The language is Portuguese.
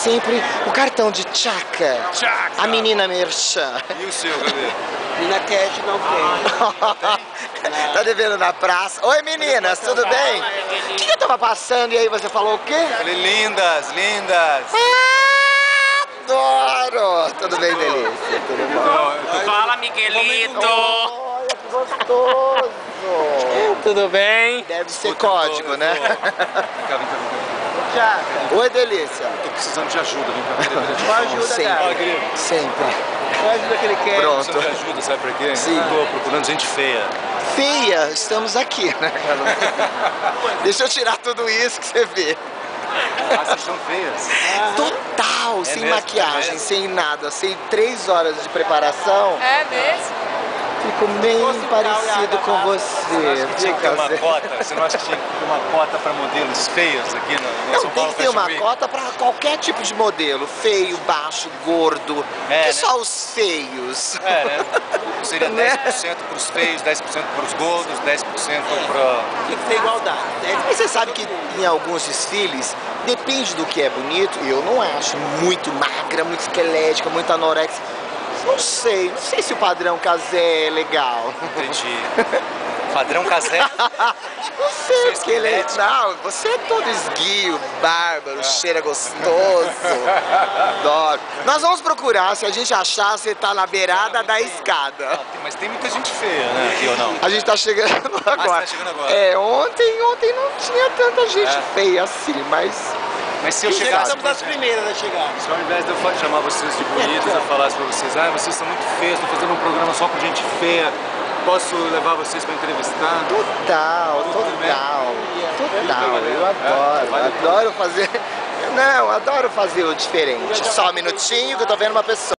Sempre o cartão de tchaca. A menina merchan. E o seu, cadê? Menina cash não tem. Tá devendo na praça. Oi meninas, tudo bem? O que eu tava passando e aí você falou o quê? Falei, lindas, lindas. Adoro! Tudo bem, Delícia? Tudo bom? Fala, Miguelito! Olha que gostoso! Tudo bem? Deve ser código, né? Vem cá, vem cá. Oi, Delícia. Tô precisando de ajuda, vem cá. Qual ajuda, Sempre. cara? Sempre. Qual ajuda que ele quer? Pronto. Precisando de ajuda, sabe por quê? Sim. Tô procurando gente feia. Feia, estamos aqui, né? Deixa eu tirar tudo isso que você vê. Ah, vocês são feias. Total, sem mesmo? maquiagem, É mesmo? sem nada, sem 3 horas de preparação. É mesmo? Fico bem parecido com você. Tinha que ter uma Zé. cota. Você não acha que tinha que ter uma cota para modelos feios aqui no Não, São tem Paulo que ter uma Fashion Week? cota para qualquer tipo de modelo. Feio, baixo, gordo. É, que né? só os feios. É, né? Seria 10% Né? para os feios, 10% para os gordos, 10% para... Tem que ter igualdade. Mas você sabe que em alguns desfiles, depende do que é bonito, eu não acho muito magra, muito esquelética, muito anorexica. Não sei se o padrão casé é legal. Entendi. Padrão casé. Não sei, porque ele é... Não, você é todo esguio, bárbaro, cheira gostoso. Adoro. Nós vamos procurar, se a gente achar, você tá na beirada da escada. Mas tem muita gente feia, né? Aqui ou não? A gente tá chegando agora. tá chegando agora. É, ontem não tinha tanta gente feia assim, mas... Mas se eu Nós chegasse, somos por as exemplo, primeiras a chegar. se ao invés de eu chamar vocês de bonitas, eu falasse pra vocês, ah, vocês são muito feias, tô fazendo um programa só com gente feia, posso levar vocês pra entrevistar? Total. Eu adoro fazer... Não, adoro fazer o diferente. Só um minutinho que eu tô vendo uma pessoa.